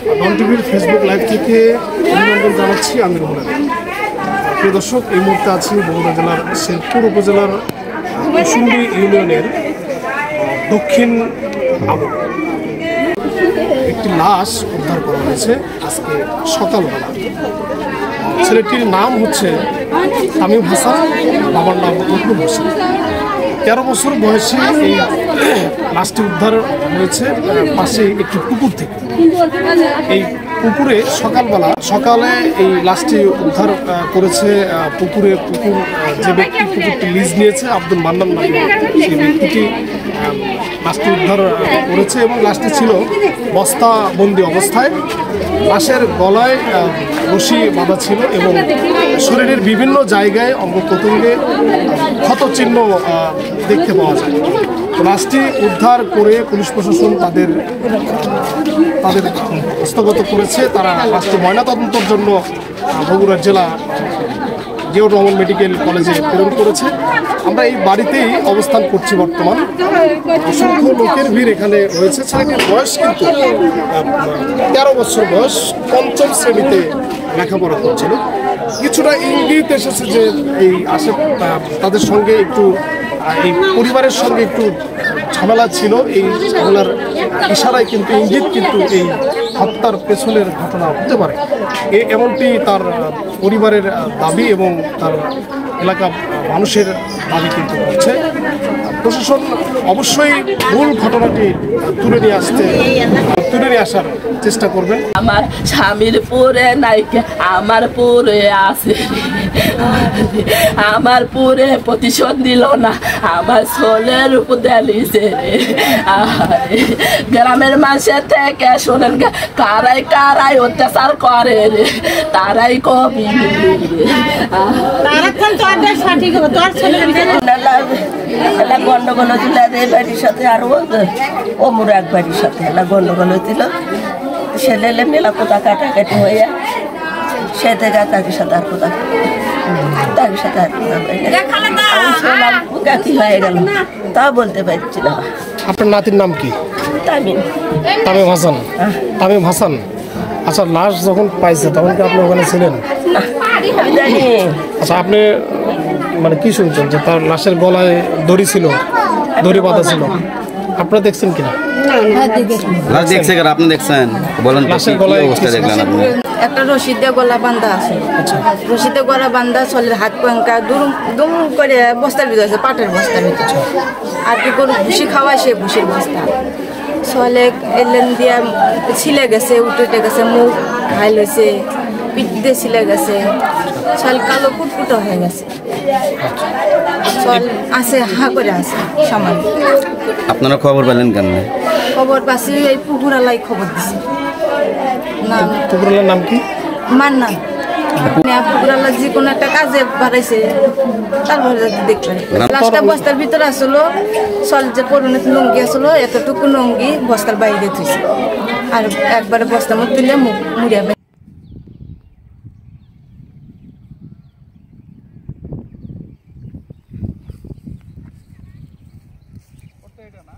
ডন টিভির Facebook live থেকে অভিনন্দন জানাচ্ছি আমি রুহুল আমিন। প্রিয় দর্শক, এই মুহূর্তে আছি বগুড়া জেলার শেরপুর উপজেলার কুসুন্ডি ইউনিয়নের দক্ষিণ আমল। একটি লাশ উদ্ধার করা হয়েছে আজকে সকালবেলা। ছেলেটির নাম হচ্ছে তামিম হাসান, বাবার নাম মকবুল হোসেন। 13 বছর বয়সে এই লাশটি উদ্ধার হয়েছে পাশে একটি পুকুর থেকে। এই পুকুরে সকালে এই লাশটি উদ্ধার করেছে পুকুর যে ব্যক্তি পুকুরটি লিজ নিয়েছে আব্দুল মান্নান নামে সেই ব্যক্তিটি লাশটি উদ্ধার করেছে এবং লাশটি ছিল বস্তাবন্দি অবস্থায়। লাশের গলায় রশি বাঁধা ছিল এবং শরীরের বিভিন্ন জায়গায় অঙ্গ প্রত্যঙ্গে ক্ষতচিহ্ন দেখতে পাওয়া যায়। লাশটি উদ্ধার করে পুলিশ প্রশাসন তাদের হস্তগত করেছে। তারা লাশটি ময়নাতদন্তের জন্য বগুড়া জেলা জিয়াউর রহমান মেডিকেল কলেজে প্রেরণ করেছে। আমরা এই বাড়িতেই অবস্থান করছি বর্তমান। অসংখ্য লোকের ভিড় এখানে রয়েছে। ছেলেটির বয়স কিন্তু 13 বছর বয়স, 5ম শ্রেণীতে লেখাপড়া করছিল। কিছুটা ইঙ্গিত এসেছে যে এই তাদের সঙ্গে একটু এই পরিবারের সঙ্গে একটু ঝামেলা ছিল। এই ঝামেলার ইশারায় কিন্তু ইঙ্গিত কিন্তু এই হত্যার পেছনের ঘটনা হতে পারে, এমনটি তার পরিবারের দাবি এবং তার এলাকা মানুষের দাবি কিন্তু হচ্ছে। প্রশাসন অবশ্যই মূল ঘটনাটি তুলে নিয়ে আসার চেষ্টা করবেন। আমার স্বামীর পরে নাইকে আমার পরে আছে, আমার পরে প্রতিশোধ দিল না, আমার ছোলের উপর দিয়েছে। গ্রামের মানুষের থেকে শোনেন কারাই অত্যাচার করে রে, তারাই কবি গন্ডগোল হয়েছিল এই বাড়ির সাথে আর অমর এক বাড়ির সাথে গন্ডগোল হয়েছিল। ছেলে মেলা কোথা কাটাকাটি হয়ে সে থেকে তাদের সাথে আর কোথা হয়ে গেল তা বলতে পারছি না। আপনার নাতির নাম কি? তামিম হাসান। তামিম হাসান। আচ্ছা, লাশ যখন পাইছে তখন কি আপনি ওখানে ছিলেন? আচ্ছা, আপনি মানে কি শুনছেন যে তার লাশের গলায় দড়ি বাঁধা ছিল, আপনারা দেখছেন কিনা? আপনি দেখছেন? বলেন লাশের গলায় অবস্থা দেখলেন আপনি? একটা রশিদে গলা বান্ধা আছে, রশিদে গলা বান্ধা চলের হাত পাঙ্কা দুম করে বস্তার ভিতরে আছে, পাটের বস্তার ভিতরে। আর কি গরু ভুসি খাওয়ায় সে ভুসির বস্তা চলে এলেন দিয়া ছিলে গেছে, উঠে গেছে, মুখ ঘাইল হয়েছে, পিঠ দিয়ে ছিলে গেছে, চল কালো কুটকুটো হয়ে গেছে, চল আছে হা করে আছে সামান্য। আপনারা খবর পেলেন কেন? খবর পাচ্ছি এই পুকুরালাই খবর দিছে। পুকুরালার নাম কি? মান্নান। পুকুরালা যে কোনো একটা কাজে বাড়াইছে, তারপরে দেখতে লাশটা বস্তার ভিতরে আসলো, চল যে পরনে লুঙ্গি আসলো, এতটুকু লুঙ্গি বস্তার বাইরে থুইছে, আর একবারে বস্তার মধ্যে তুলে মুড়িয়া। এটা না